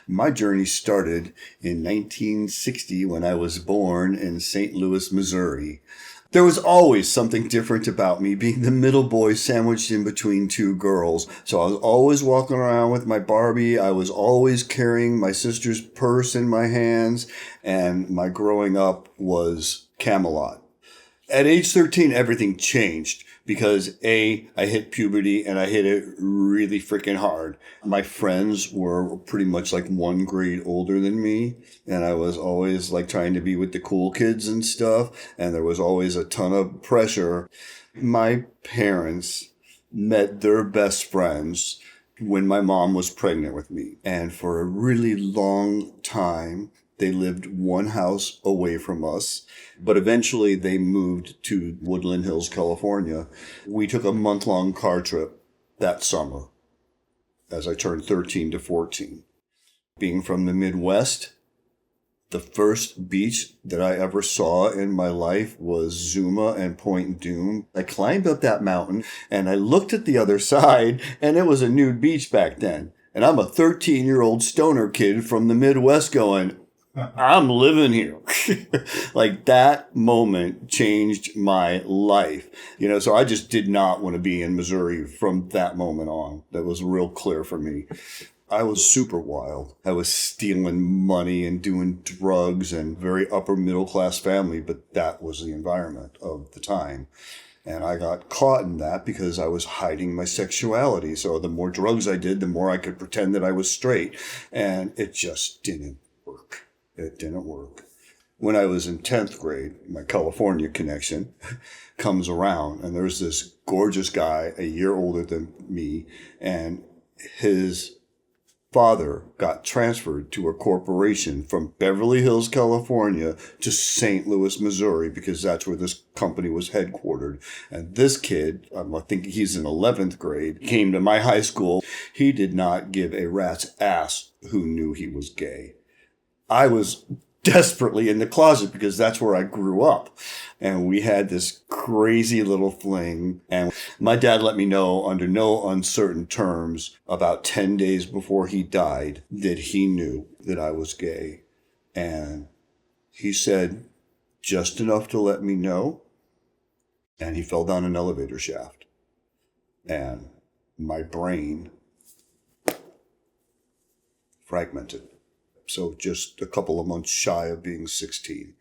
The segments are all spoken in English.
My journey started in 1960 when I was born in St. Louis, Missouri. There was always something different about me, being the middle boy sandwiched in between two girls. So I was always walking around with my Barbie. I was always carrying my sister's purse in my hands. And my growing up was Camelot. At age 13, everything changed because I hit puberty and I hit it really freaking hard. My friends were pretty much like 1 grade older than me. And I was always like trying to be with the cool kids and stuff. And there was always a ton of pressure. My parents met their best friends when my mom was pregnant with me. And for a really long time, they lived one house away from us, but eventually they moved to Woodland Hills, California. We took a month-long car trip that summer as I turned 13 to 14. Being from the Midwest, the first beach that I ever saw in my life was Zuma and Point Dume. I climbed up that mountain and I looked at the other side and it was a nude beach back then. And I'm a 13-year-old stoner kid from the Midwest going, I'm living here. Like that moment changed my life. So I just did not want to be in Missouri from that moment on. That was real clear for me. I was super wild. I was stealing money and doing drugs and very upper middle class family, but that was the environment of the time. And I got caught in that because I was hiding my sexuality. So the more drugs I did, the more I could pretend that I was straight. And it just didn't work. It didn't work. When I was in 10th grade, my California connection comes around, and there's this gorgeous guy a year older than me, and his father got transferred to a corporation from Beverly Hills, California to St. Louis, Missouri, because that's where this company was headquartered. And this kid, I think he's in 11th grade, came to my high school. He did not give a rat's ass who knew he was gay. I was desperately in the closet because that's where I grew up. And we had this crazy little fling. And my dad let me know under no uncertain terms about 10 days before he died that he knew that I was gay. And he said just enough to let me know. And he fell down an elevator shaft. And my brain fragmented. So just a couple of months shy of being 16.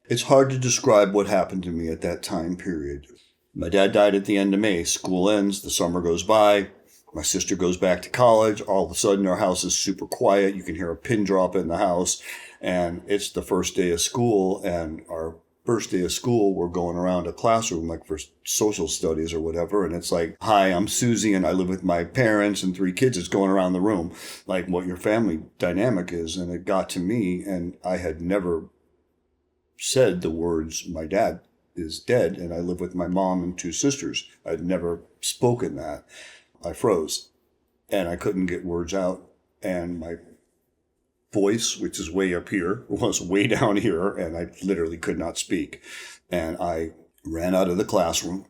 It's hard to describe what happened to me at that time period. My dad died at the end of May. School ends. The summer goes by. My sister goes back to college. All of a sudden, our house is super quiet. You can hear a pin drop in the house. And it's the first day of school. And our first day of school, we're going around a classroom like for social studies or whatever. And it's like, hi, I'm Susie and I live with my parents and 3 kids. It's going around the room like what your family dynamic is. And it got to me, and I had never said the words, my dad is dead and I live with my mom and 2 sisters. I'd never spoken that. I froze and I couldn't get words out. And my voice, which is way up here, was way down here, and I literally could not speak. And I ran out of the classroom,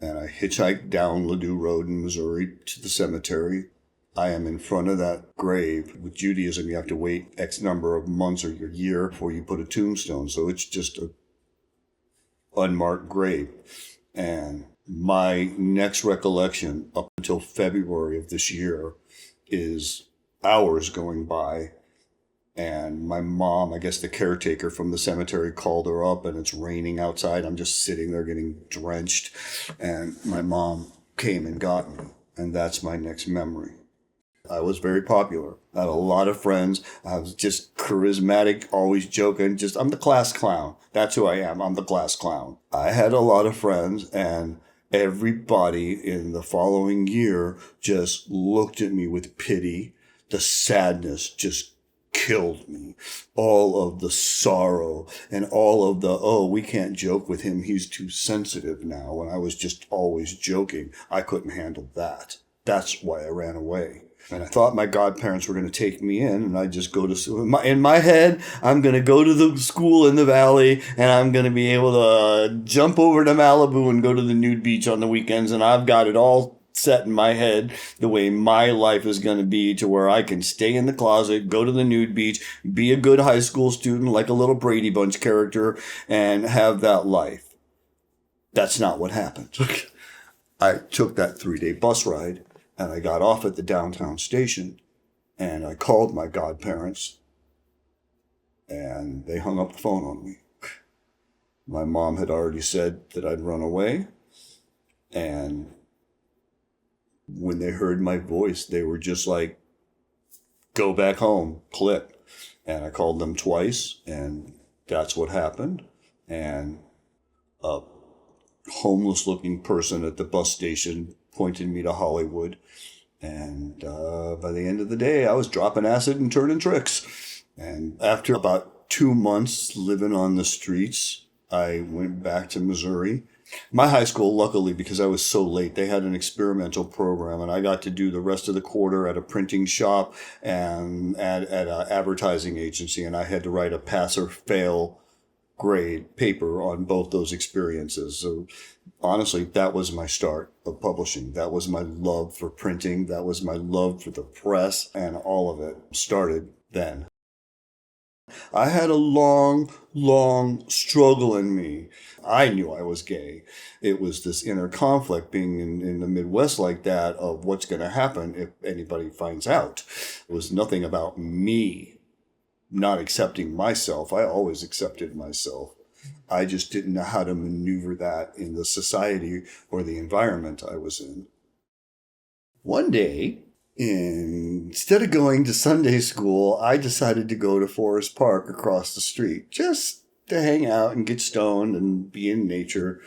and I hitchhiked down Ladue Road in Missouri to the cemetery. I am in front of that grave. With Judaism, you have to wait X number of months or a year before you put a tombstone, so it's just a unmarked grave. And my next recollection up until February of this year is hours going by. And my mom, I guess the caretaker from the cemetery, called her up, and it's raining outside. I'm just sitting there getting drenched. And my mom came and got me. And that's my next memory. I was very popular. I had a lot of friends. I was just charismatic, always joking. I'm the class clown. That's who I am. I'm the class clown. I had a lot of friends, and everybody in the following year just looked at me with pity. The sadness just killed me. All of the sorrow and all of the, we can't joke with him, he's too sensitive now. And I was just always joking. I couldn't handle that. That's why I ran away. And I thought my godparents were going to take me in, and I just go to, in my head, I'm going to go to the school in the valley, and I'm going to be able to jump over to Malibu and go to the nude beach on the weekends, and I've got it all set in my head the way my life is going to be, to where I can stay in the closet, go to the nude beach, be a good high school student like a little Brady Bunch character, and have that life. That's not what happened. I took that 3-day bus ride, and I got off at the downtown station, and I called my godparents, and they hung up the phone on me. My mom had already said that I'd run away, and when they heard my voice, they were just like, go back home, click. And I called them twice, and that's what happened. And a homeless-looking person at the bus station pointed me to Hollywood. And by the end of the day, I was dropping acid and turning tricks. And after about 2 months living on the streets, I went back to Missouri. My high school, luckily, because I was so late, they had an experimental program, and I got to do the rest of the quarter at a printing shop and at an advertising agency, and I had to write a pass or fail grade paper on both those experiences. So honestly, that was my start of publishing. That was my love for printing. That was my love for the press, and all of it started then. I had a long struggle in me. I knew I was gay. It was this inner conflict being in the Midwest like that of what's going to happen if anybody finds out. It was nothing about me not accepting myself. I always accepted myself. I just didn't know how to maneuver that in the society or the environment I was in. One day, instead of going to Sunday school, I decided to go to Forest Park across the street just to hang out and get stoned and be in nature.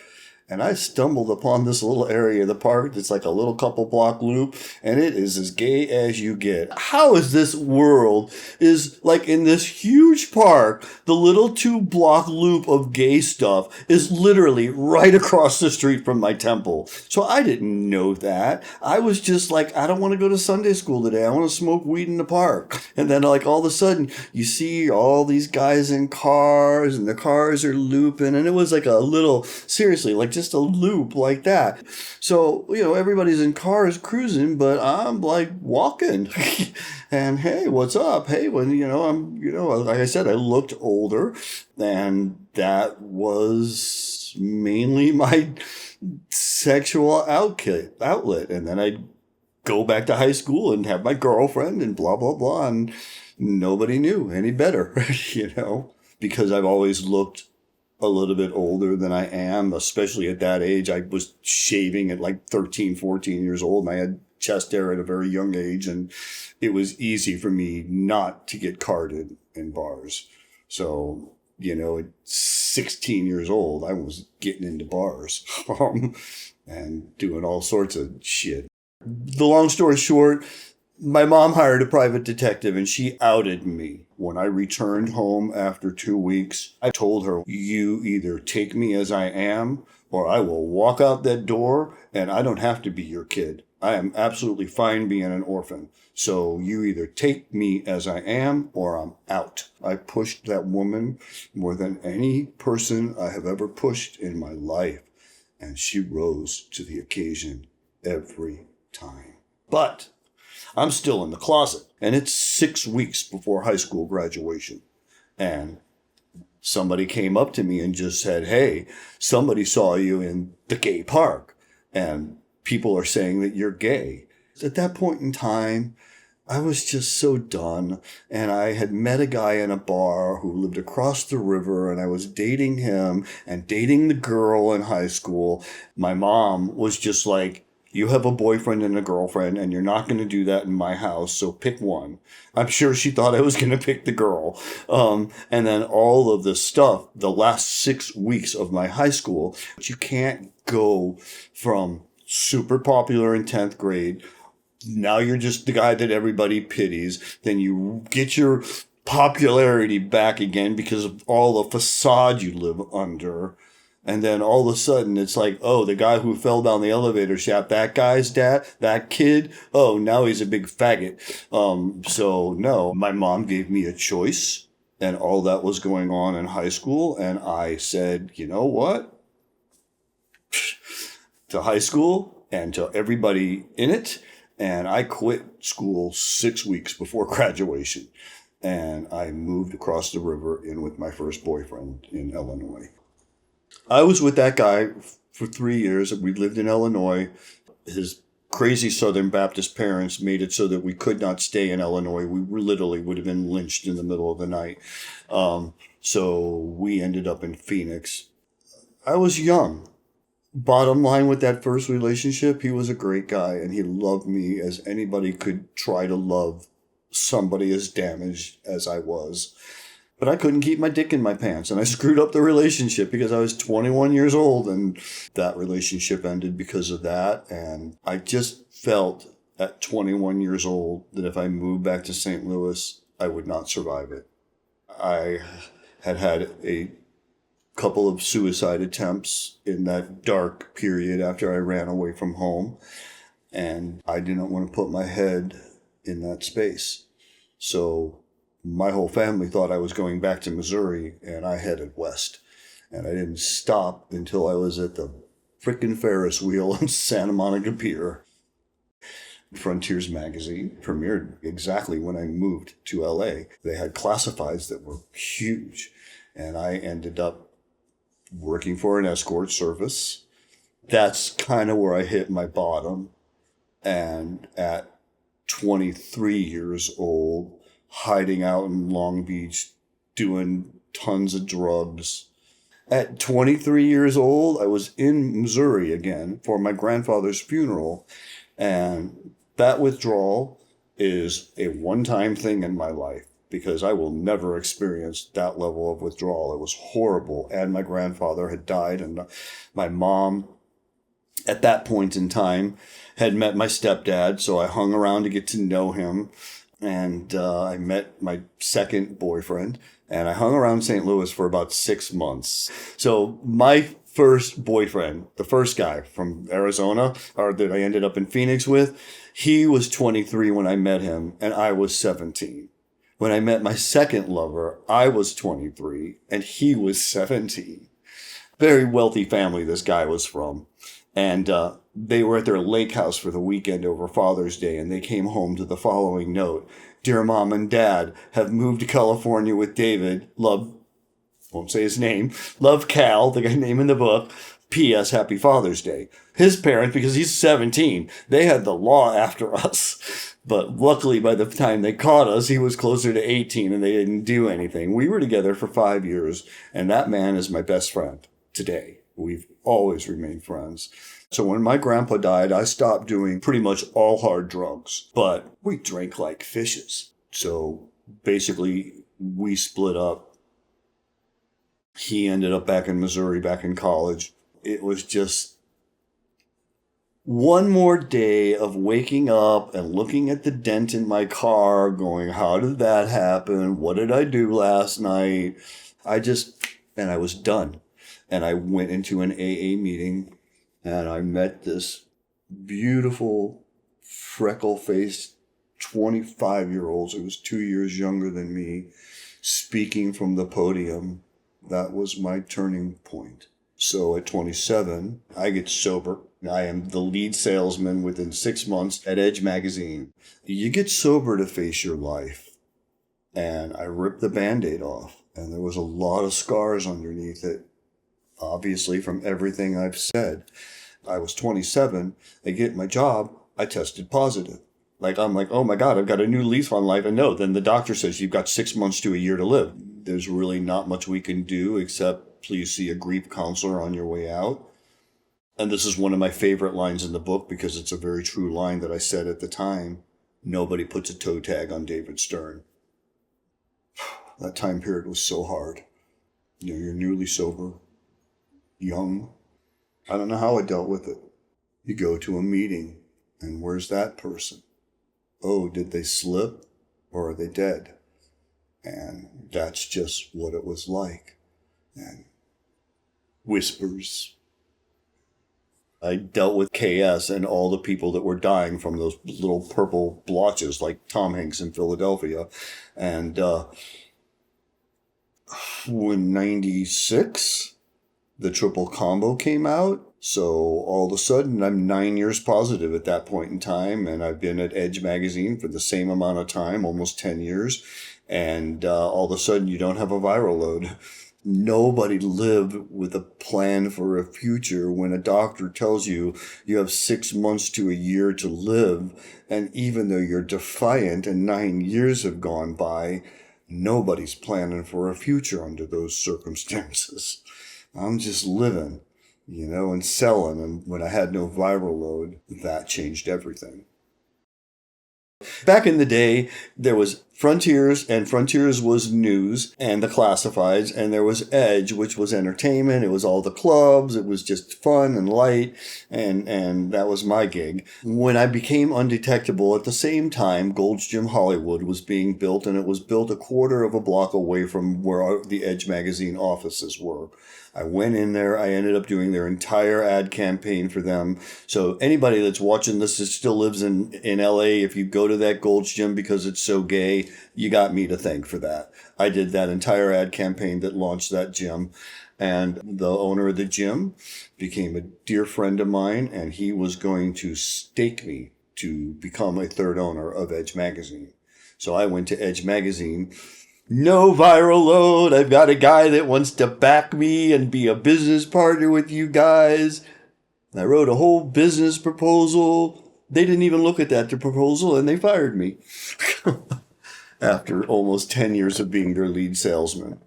And I stumbled upon this little area of the park that's like a little couple block loop, and it is as gay as you get. How is this world is like in this huge park, the little 2-block loop of gay stuff is literally right across the street from my temple. So I didn't know that. I was just like, I don't want to go to Sunday school today. I want to smoke weed in the park. And then like all of a sudden you see all these guys in cars, and the cars are looping, and it was like a little, seriously, like just a loop like that. So, everybody's in cars cruising, but I'm like walking and hey, what's up? Hey, when, like I said, I looked older, and that was mainly my sexual outlet. And then I'd go back to high school and have my girlfriend and blah, blah, blah. And nobody knew any better, because I've always looked a little bit older than I am, especially at that age. I was shaving at like 13, 14 years old, and I had chest hair at a very young age, and it was easy for me not to get carded in bars. So, at 16 years old, I was getting into bars and doing all sorts of shit. The long story short, my mom hired a private detective, and she outed me. When I returned home after 2 weeks, I told her, you either take me as I am, or I will walk out that door, and I don't have to be your kid. I am absolutely fine being an orphan. So you either take me as I am, or I'm out. I pushed that woman more than any person I have ever pushed in my life, and she rose to the occasion every time. But I'm still in the closet, and it's 6 weeks before high school graduation. And somebody came up to me and just said, hey, somebody saw you in the gay park, and people are saying that you're gay. At that point in time, I was just so done. And I had met a guy in a bar who lived across the river, and I was dating him and dating the girl in high school. My mom was just like, you have a boyfriend and a girlfriend, and you're not going to do that in my house, so pick one. I'm sure she thought I was going to pick the girl. And then all of this stuff, the last 6 weeks of my high school, you can't go from super popular in 10th grade. Now you're just the guy that everybody pities. Then you get your popularity back again because of all the facade you live under. And then all of a sudden it's like, oh, the guy who fell down the elevator shaft, that guy's dad, that kid, oh, now he's a big faggot. So no, my mom gave me a choice, and all that was going on in high school. And I said, you know what? To high school, and to everybody in it. And I quit school 6 weeks before graduation. And I moved across the river in with my first boyfriend in Illinois. I was with that guy for 3 years. We lived in Illinois. His crazy Southern Baptist parents made it so that we could not stay in Illinois. We literally would have been lynched in the middle of the night. So we ended up in Phoenix. I was young. Bottom line with that first relationship, he was a great guy and he loved me as anybody could try to love somebody as damaged as I was. But I couldn't keep my dick in my pants and I screwed up the relationship because I was 21 years old and that relationship ended because of that. And I just felt at 21 years old that if I moved back to St. Louis, I would not survive it. I had a couple of suicide attempts in that dark period after I ran away from home. And I didn't want to put my head in that space. So my whole family thought I was going back to Missouri and I headed west. And I didn't stop until I was at the frickin' Ferris wheel on Santa Monica Pier. Frontiers magazine premiered exactly when I moved to LA. They had classifieds that were huge. And I ended up working for an escort service. That's kind of where I hit my bottom. And at 23 years old, hiding out in Long Beach, doing tons of drugs. At 23 years old, I was in Missouri again for my grandfather's funeral. And that withdrawal is a one-time thing in my life because I will never experience that level of withdrawal. It was horrible. And my grandfather had died and my mom at that point in time had met my stepdad. So I hung around to get to know him. And I met my second boyfriend and I hung around St. Louis for about 6 months. So my first boyfriend, the first guy from Arizona, or that I ended up in Phoenix with, he was 23 when I met him and I was 17. When I met my second lover, I was 23 and he was 17. Very wealthy family this guy was from. And they were at their lake house for the weekend over Father's Day, and they came home to the following note. Dear Mom and Dad, have moved to California with David. Love, won't say his name. Love Cal, the guy name in the book. P.S. Happy Father's Day. His parents, because he's 17, they had the law after us. But luckily, by the time they caught us, he was closer to 18 and they didn't do anything. We were together for 5 years, and that man is my best friend today. We've always remained friends. So when my grandpa died, I stopped doing pretty much all hard drugs, but we drank like fishes. So basically, we split up. He ended up back in Missouri, back in college. It was just one more day of waking up and looking at the dent in my car, going, how did that happen? What did I do last night? And I was done. And I went into an AA meeting and I met this beautiful, freckle-faced 25-year-old who was 2 years younger than me, speaking from the podium. That was my turning point. So at 27, I get sober. I am the lead salesman within 6 months at Edge magazine. You get sober to face your life. And I ripped the Band-Aid off. And there was a lot of scars underneath it. Obviously, from everything I've said. I was 27. I get my job. I tested positive. I'm like, oh my God, I've got a new lease on life. And no, then the doctor says you've got 6 months to a year to live. There's really not much we can do except please see a grief counselor on your way out. And this is one of my favorite lines in the book because it's a very true line that I said at the time. Nobody puts a toe tag on David Stern. That time period was so hard. You're newly sober. Young. I don't know how I dealt with it. You go to a meeting, and where's that person? Oh, did they slip, or are they dead? And that's just what it was like. And whispers. I dealt with KS and all the people that were dying from those little purple blotches, like Tom Hanks in Philadelphia. And when 96... the triple combo came out, So all of a sudden, I'm 9 years positive at that point in time, and I've been at Edge magazine for the same amount of time, almost 10 years, and all of a sudden, you don't have a viral load. Nobody lived with a plan for a future when a doctor tells you you have 6 months to a year to live, and even though you're defiant and 9 years have gone by, nobody's planning for a future under those circumstances. I'm just living, and selling. And when I had no viral load, that changed everything. Back in the day, there was Frontiers, and Frontiers was news and the classifieds, and there was Edge, which was entertainment. It was all the clubs. It was just fun and light, and that was my gig. When I became undetectable, at the same time, Gold's Gym Hollywood was being built, and it was built a quarter of a block away from where the Edge magazine offices were. I went in there. I ended up doing their entire ad campaign for them. So anybody that's watching this that still lives in LA, if you go to that Gold's Gym because it's so gay, you got me to thank for that. I did that entire ad campaign that launched that gym. And the owner of the gym became a dear friend of mine, and he was going to stake me to become a third owner of Edge magazine. So I went to Edge magazine. No viral load. I've got a guy that wants to back me and be a business partner with you guys. I wrote a whole business proposal. They didn't even look at that proposal, and they fired me after almost 10 years of being their lead salesman.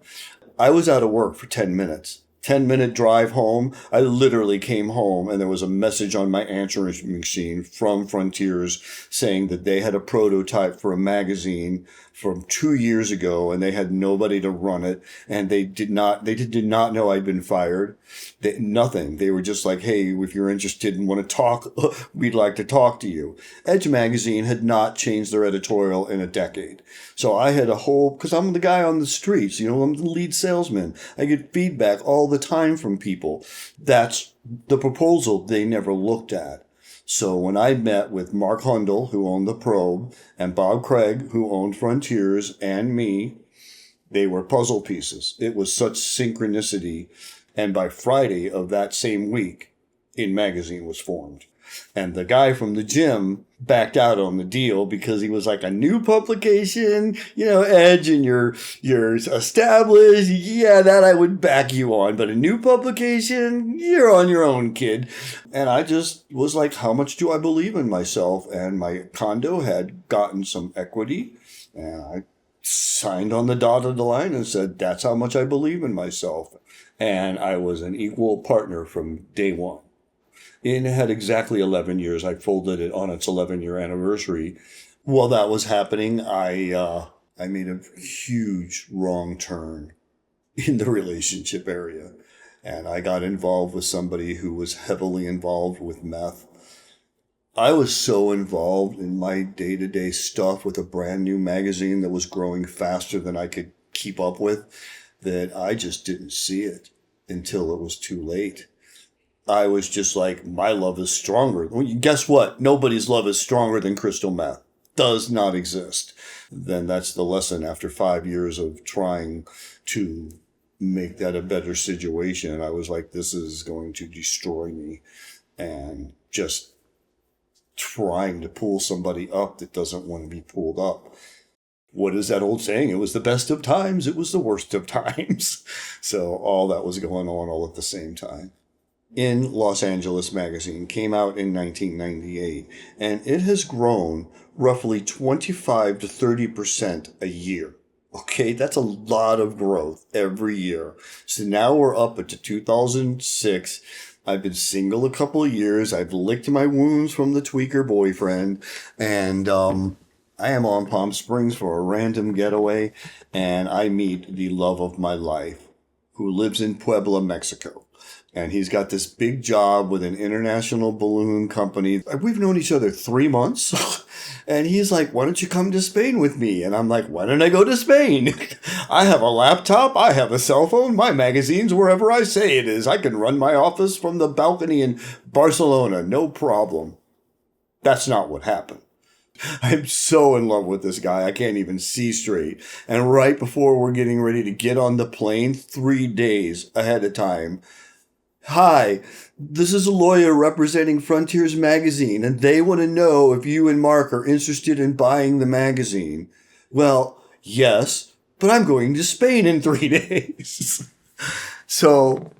I was out of work for 10 minutes. 10-minute drive home. I literally came home and there was a message on my answering machine from Frontiers saying that they had a prototype for a magazine from 2 years ago and they had nobody to run it, and they did not know I'd been fired. Nothing. They were just like, hey, if you're interested and want to talk, we'd like to talk to you. Edge magazine had not changed their editorial in a decade. So I had because I'm the guy on the streets, I'm the lead salesman. I get feedback all the time from people. That's the proposal they never looked at. So when I met with Mark Hundle, who owned The Probe, and Bob Craig, who owned Frontiers, and me, they were puzzle pieces. It was such synchronicity. And by Friday of that same week, In Magazine was formed. And the guy from the gym backed out on the deal because he was like, a new publication, Edge, and you're established. Yeah, that I would back you on. But a new publication, you're on your own, kid. And I just was like, how much do I believe in myself? And my condo had gotten some equity. And I signed on the dotted line and said, that's how much I believe in myself. And I was an equal partner from day one. It had exactly 11 years. I folded it on its 11-year anniversary. While that was happening, I made a huge wrong turn in the relationship area. And I got involved with somebody who was heavily involved with meth. I was so involved in my day-to-day stuff with a brand new magazine that was growing faster than I could keep up with that I just didn't see it until it was too late. I was just like, my love is stronger. Well, guess what? Nobody's love is stronger than crystal meth. Does not exist. Then that's the lesson after 5 years of trying to make that a better situation. I was like, this is going to destroy me. And just trying to pull somebody up that doesn't want to be pulled up. What is that old saying? It was the best of times. It was the worst of times. So all that was going on all at the same time. In Los Angeles magazine came out in 1998, and it has grown roughly 25 to 30% a year. Okay, that's a lot of growth every year. So now we're up into 2006. I've been single a couple of years. I've licked my wounds from the tweaker boyfriend, and I am on Palm Springs for a random getaway, and I meet the love of my life, who lives in Puebla, Mexico. And he's got this big job with an international balloon company. We've known each other 3 months. And he's like, why don't you come to Spain with me? And I'm like, why don't I go to Spain? I have a laptop. I have a cell phone. My magazine's wherever I say it is. I can run my office from the balcony in Barcelona. No problem. That's not what happened. I'm so in love with this guy. I can't even see straight. And right before we're getting ready to get on the plane, 3 days ahead of time, Hi, this is a lawyer representing Frontiers Magazine, and they want to know if you and Mark are interested in buying the magazine. Well, yes, but I'm going to Spain in 3 days. So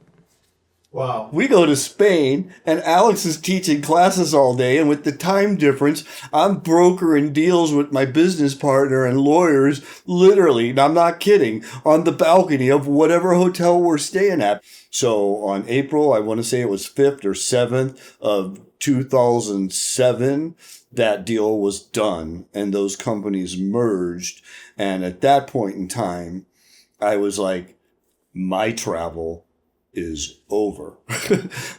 Wow. we go to Spain, and Alex is teaching classes all day, and with the time difference, I'm brokering deals with my business partner and lawyers, literally, and I'm not kidding, on the balcony of whatever hotel we're staying at. So on April, I want to say it was 5th or 7th of 2007, that deal was done, and those companies merged. And at that point in time, I was like, my travel is over.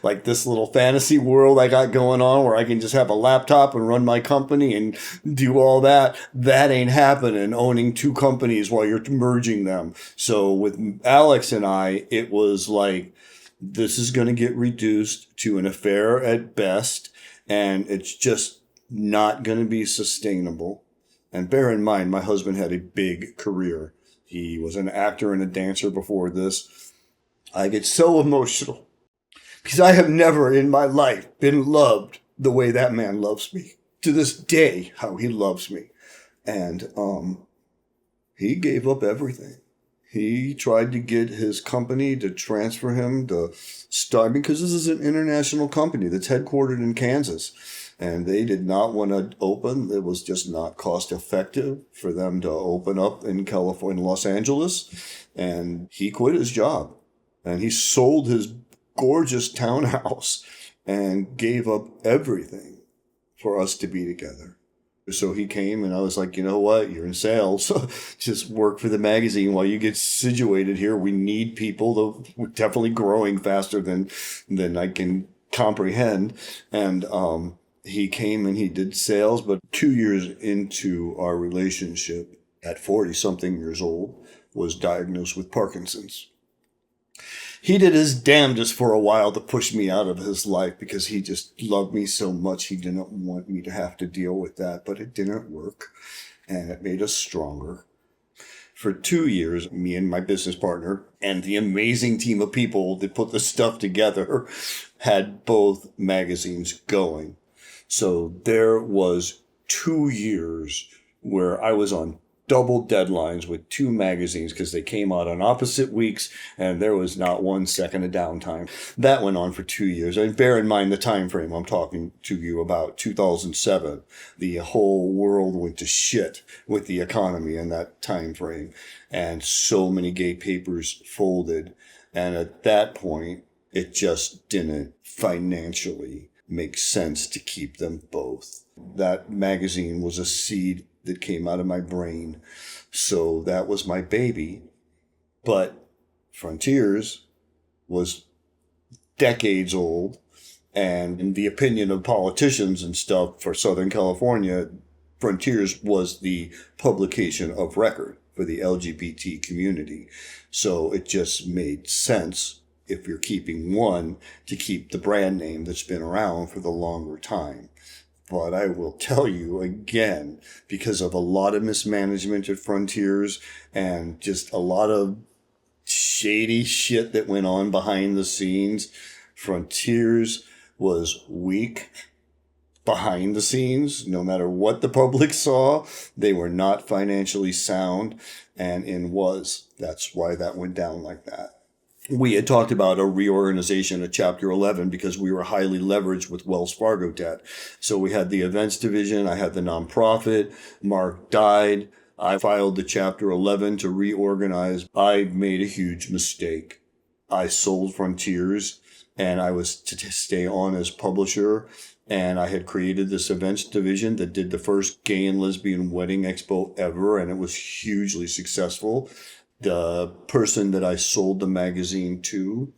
Like this little fantasy world I got going on where I can just have a laptop and run my company and do all that. That ain't happening, owning two companies while you're merging them. So with Alex and I, it was like, this is going to get reduced to an affair at best, and it's just not going to be sustainable. And bear in mind, my husband had a big career. He was an actor and a dancer before this. I get so emotional because I have never in my life been loved the way that man loves me. To this day, how he loves me. And he gave up everything. He tried to get his company to transfer him to start, because this is an international company that's headquartered in Kansas. And they did not want to open. It was just not cost effective for them to open up in California, Los Angeles. And he quit his job. And he sold his gorgeous townhouse and gave up everything for us to be together. So he came, and I was like, you know what? You're in sales. Just work for the magazine while you get situated here. We need people. Though we're definitely growing faster than I can comprehend. And he came and he did sales. But 2 years into our relationship, at 40-something years old, was diagnosed with Parkinson's. He did his damnedest for a while to push me out of his life because he just loved me so much. He didn't want me to have to deal with that, but it didn't work, and it made us stronger. For 2 years, me and my business partner and the amazing team of people that put the stuff together had both magazines going. So there was 2 years where I was on double deadlines with two magazines because they came out on opposite weeks, and there was not 1 second of downtime. That went on for 2 years. And bear in mind the time frame I'm talking to you about, 2007. The whole world went to shit with the economy in that time frame, and so many gay papers folded. And at that point, it just didn't financially make sense to keep them both. That magazine was a seed that came out of my brain. So that was my baby. But Frontiers was decades old. And in the opinion of politicians and stuff for Southern California, Frontiers was the publication of record for the LGBT community. So it just made sense, if you're keeping one, to keep the brand name that's been around for the longer time. But I will tell you again, because of a lot of mismanagement at Frontiers and just a lot of shady shit that went on behind the scenes, Frontiers was weak behind the scenes. No matter what the public saw, they were not financially sound, and that's why that went down like that. We had talked about a reorganization of Chapter 11 because we were highly leveraged with Wells Fargo debt. So we had the events division. I had the nonprofit. Mark died. I filed the Chapter 11 to reorganize. I made a huge mistake. I sold Frontiers, and I was to stay on as publisher. And I had created this events division that did the first gay and lesbian wedding expo ever, and it was hugely successful. The person that I sold the magazine to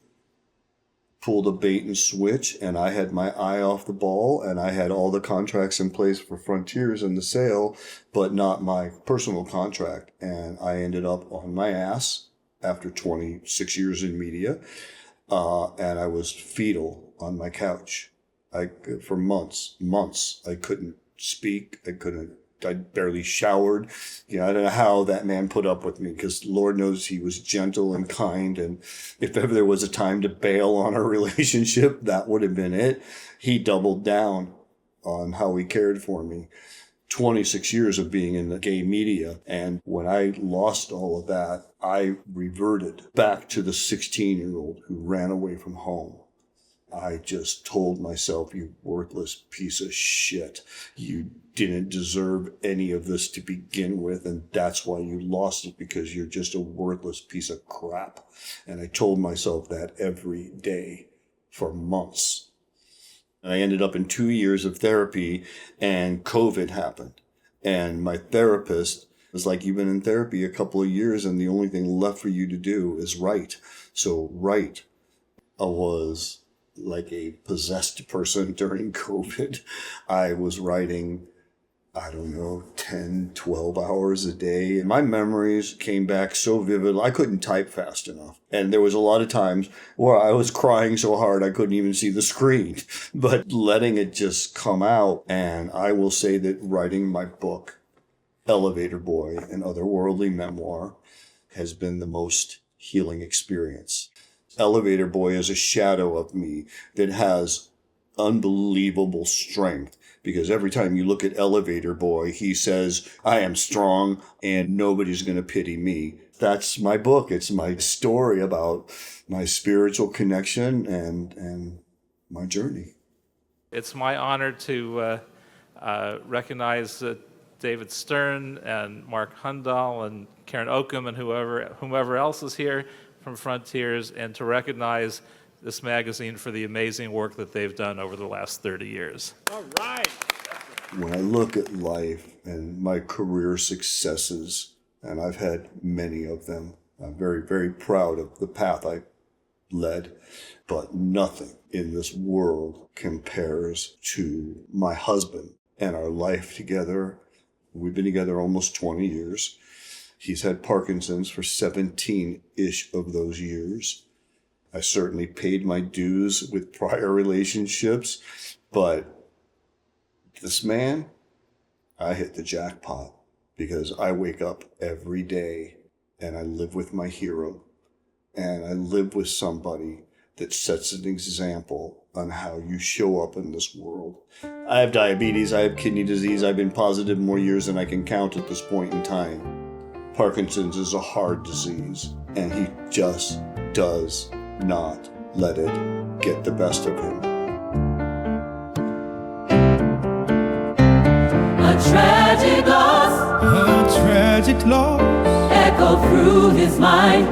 pulled a bait and switch, and I had my eye off the ball, and I had all the contracts in place for Frontiers and the sale, but not my personal contract. And I ended up on my ass after 26 years in media, and I was fetal on my couch. For months, I couldn't speak. I couldn't I barely showered. You know, I don't know how that man put up with me, because Lord knows he was gentle and kind. And if ever there was a time to bail on our relationship, that would have been it. He doubled down on how he cared for me. 26 years of being in the gay media. And when I lost all of that, I reverted back to the 16-year-old who ran away from home. I just told myself, you worthless piece of shit. You didn't deserve any of this to begin with, and that's why you lost it, because you're just a worthless piece of crap. And I told myself that every day for months. I ended up in 2 years of therapy, and COVID happened. And my therapist was like, you've been in therapy a couple of years, and the only thing left for you to do is write. So write. I was like a possessed person during COVID. I was writing, I don't know, 10, 12 hours a day. And my memories came back so vivid. I couldn't type fast enough. And there was a lot of times where I was crying so hard I couldn't even see the screen. But letting it just come out. And I will say that writing my book, Elevator Boy, an otherworldly memoir, has been the most healing experience. Elevator Boy is a shadow of me that has unbelievable strength, because every time you look at Elevator Boy, he says, I am strong and nobody's going to pity me. That's my book. It's my story about my spiritual connection and my journey. It's my honor to recognize David Stern and Mark Hundahl and Karen Oakham and whomever else is here from Frontiers, and to recognize this magazine for the amazing work that they've done over the last 30 years. All right. When I look at life and my career successes, and I've had many of them, I'm very, very proud of the path I led, but nothing in this world compares to my husband and our life together. We've been together almost 20 years. He's had Parkinson's for 17-ish of those years. I certainly paid my dues with prior relationships, but this man, I hit the jackpot, because I wake up every day and I live with my hero, and I live with somebody that sets an example on how you show up in this world. I have diabetes, I have kidney disease, I've been positive more years than I can count at this point in time. Parkinson's is a hard disease, and he just does not let it get the best of him. A tragic loss, echo through his mind,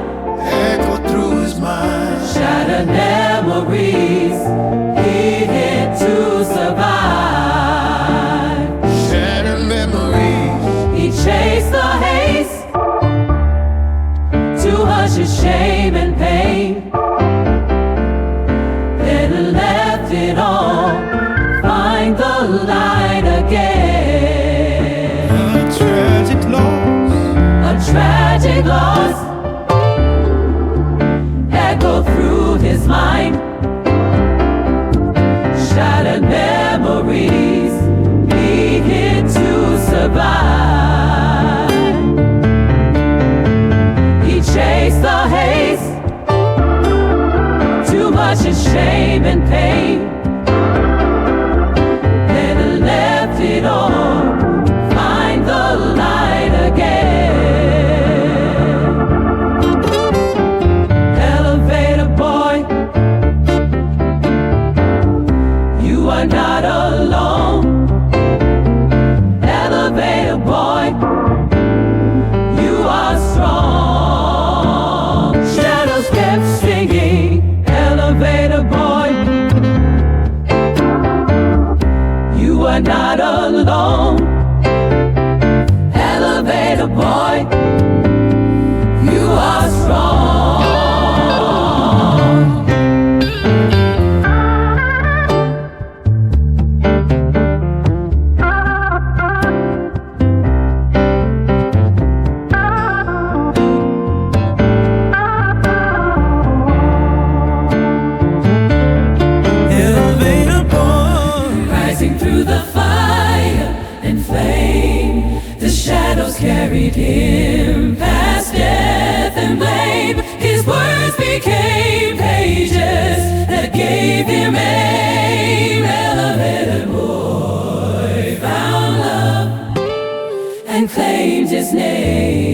shattered memories, he hid to survive, he chased the haze to hush his shame and pain, then left it all, find the light again. A tragic loss, echo through his mind, shattered memories, he hid to survive, he chased the haze to hush his shame and pain, then left it all, find the light again. Elevator boy, you are not alone. Elevator boy, you are strong. Shadows kept singing, elevator boy, became pages that gave him aim. Elevator boy found love and claimed his name.